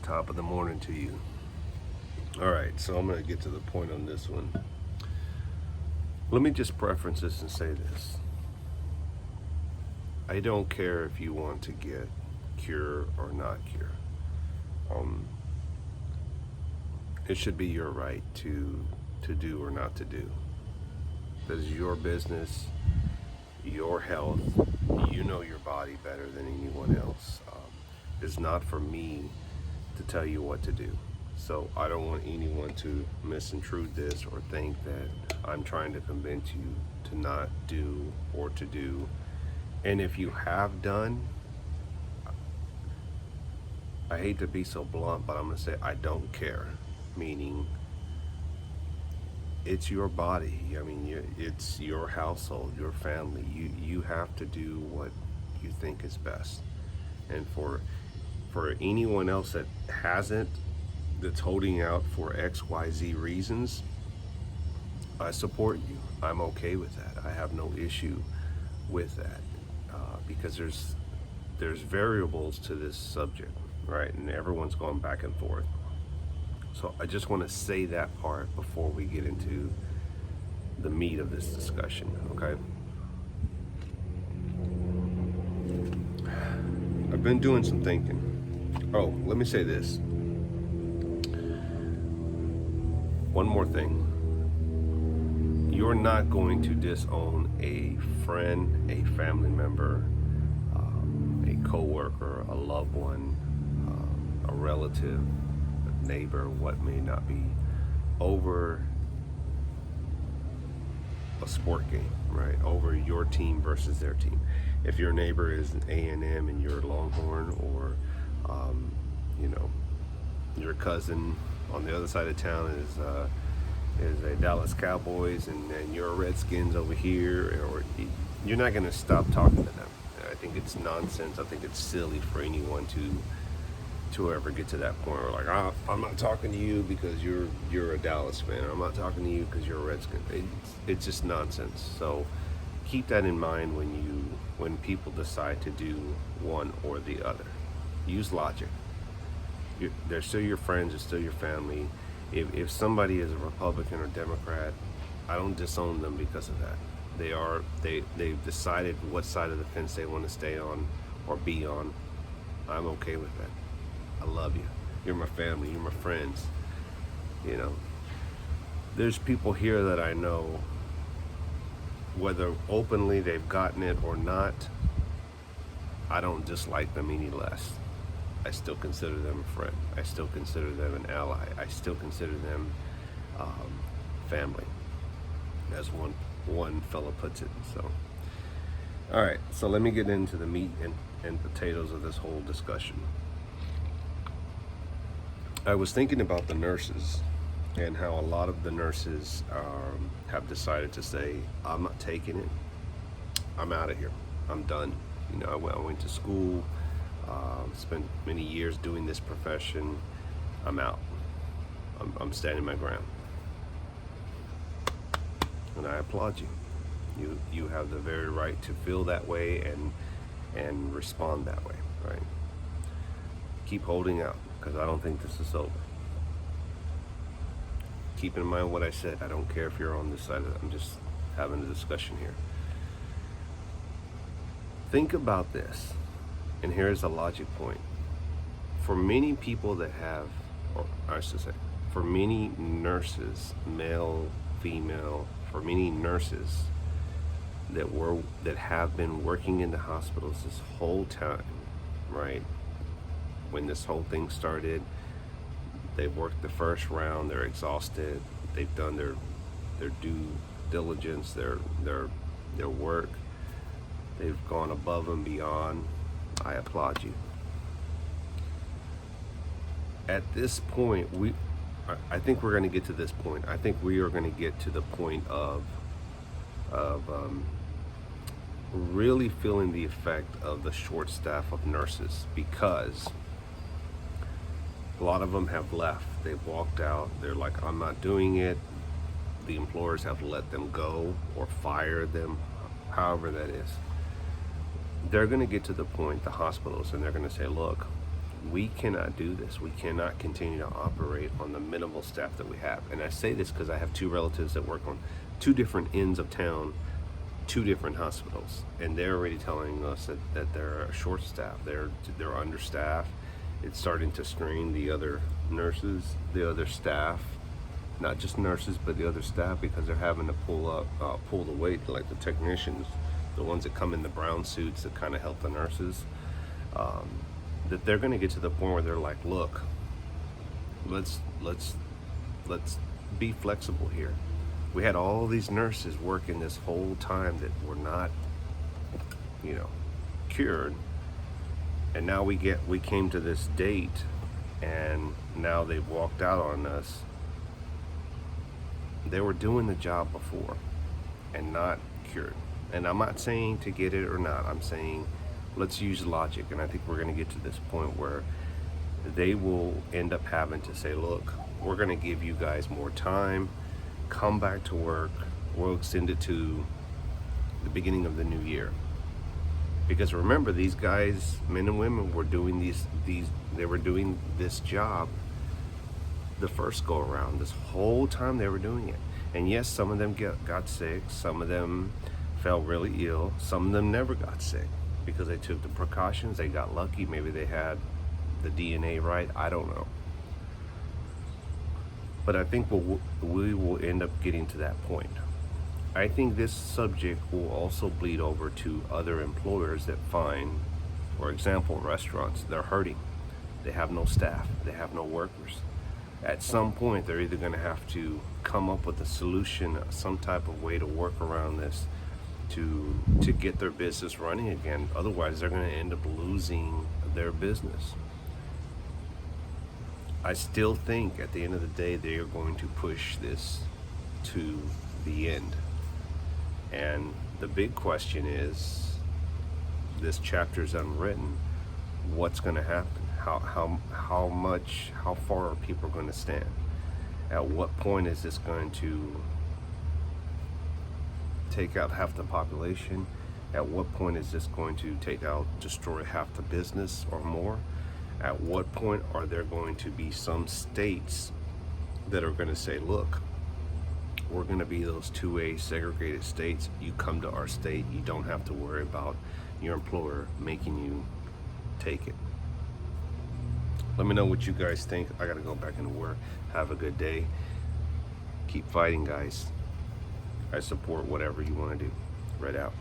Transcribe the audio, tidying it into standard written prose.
Top of the morning to you. All right, so I'm going to get to the point on this one. Let me just preference this and say this. I don't care if you want to get cure or not cure. It should be your right to do or not to do. This is your business, your health. You know your body better than anyone else. It's not for me to tell you what to do. So I don't want anyone to misintrude this or think that I'm trying to convince you to not do or to do. And if you have done, I hate to be so blunt, but I'm gonna say I don't care. Meaning, it's your body. I mean, it's your household, your family. You have to do what you think is best. And for anyone else that hasn't, that's holding out for XYZ reasons, I support you. I'm okay with that. I have no issue with that because there's variables to this subject, right? And everyone's going back and forth. So I just want to say that part before we get into the meat of this discussion, okay? I've been doing some thinking. Oh, let me say this. One more thing. You're not going to disown a friend, a family member, a coworker, a loved one, a relative, a neighbor, what may not be, over a sport game, right? Over your team versus their team. If your neighbor is an A&M and you're a Longhorn, or your cousin on the other side of town is a Dallas Cowboys and you're a Redskins over here, or you're not going to stop talking to them. I think it's nonsense. I think it's silly for anyone to ever get to that point where like, I'm not talking to you because you're a Dallas fan, or I'm not talking to you because you're a Redskin. It's just nonsense. So keep that in mind when people decide to do one or the other. Use logic. They're still your friends, they're still your family. If somebody is a Republican or Democrat, I don't disown them because of that. They've decided what side of the fence they want to stay on or be on. I'm okay with that. I love you. You're my family, you're my friends. There's people here that I know, whether openly they've gotten it or not, I don't dislike them any less. I still consider them a friend. I still consider them an ally. I still consider them family, as one fellow puts it. So, all right. So let me get into the meat and potatoes of this whole discussion. I was thinking about the nurses and how a lot of the nurses have decided to say, I'm not taking it. I'm out of here. I'm done. I went to school. Spent many years doing this profession. I'm out. I'm standing my ground. And I applaud you. You have the very right to feel that way and respond that way, right? Keep holding out, because I don't think this is over. Keep in mind what I said. I don't care if you're on this side of it. I'm just having a discussion here. Think about this. And here's a logic point. For many people that have, or I should say, for many nurses, male, female, for many nurses that have been working in the hospitals this whole time, right? When this whole thing started, they've worked the first round, they're exhausted, they've done their due diligence, their work, they've gone above and beyond. I applaud you. At this point, I think we're going to get to this point. I think we are going to get to the point of really feeling the effect of the short staff of nurses, because a lot of them have left. They've walked out. They're like, I'm not doing it. The employers have let them go or fired them, however that is. They're going to get to the point, the hospitals, and they're going to say, look, we cannot do this. We cannot continue to operate on the minimal staff that we have. And I say this because I have two relatives that work on two different ends of town, two different hospitals, and they're already telling us that they're short staffed, they're understaffed. It's starting to strain the other nurses, the other staff, not just nurses, but the other staff, because they're having to pull the weight, like the technicians, the ones that come in the brown suits that kind of help the nurses. That they're going to get to the point where they're like, look, let's be flexible here. We had all these nurses working this whole time that were not, cured, and now we came to this date, and now they've walked out on us. They were doing the job before and not cured. And I'm not saying to get it or not. I'm saying let's use logic. And I think we're going to get to this point where they will end up having to say, look, we're going to give you guys more time. Come back to work. We'll extend it to the beginning of the new year. Because remember, these guys, men and women, were doing they were doing this job the first go around. This whole time they were doing it. And yes, some of them got sick. Some of them felt really ill. Some of them never got sick because they took the precautions. They got lucky. Maybe they had the DNA right. I don't know. But I think we will end up getting to that point. I think this subject will also bleed over to other employers that find, for example, restaurants. They're hurting. They have no staff. They have no workers. At some point, they're either going to have to come up with a solution, some type of way to work around this to get their business running again. Otherwise, they're going to end up losing their business. I still think at the end of the day, they are going to push this to the end. And the big question is, this chapter is unwritten. What's going to happen? How far are people going to stand? At what point is this going to take out half the population? At what point is this going to destroy half the business or more? At what point are there going to be some states that are going to say, look, we're going to be those 2A segregated states. You come to our state, you don't have to worry about your employer making you take it. Let me know what you guys think. I got to go back into work. Have a good day. Keep fighting, guys. I support whatever you want to do. Red out.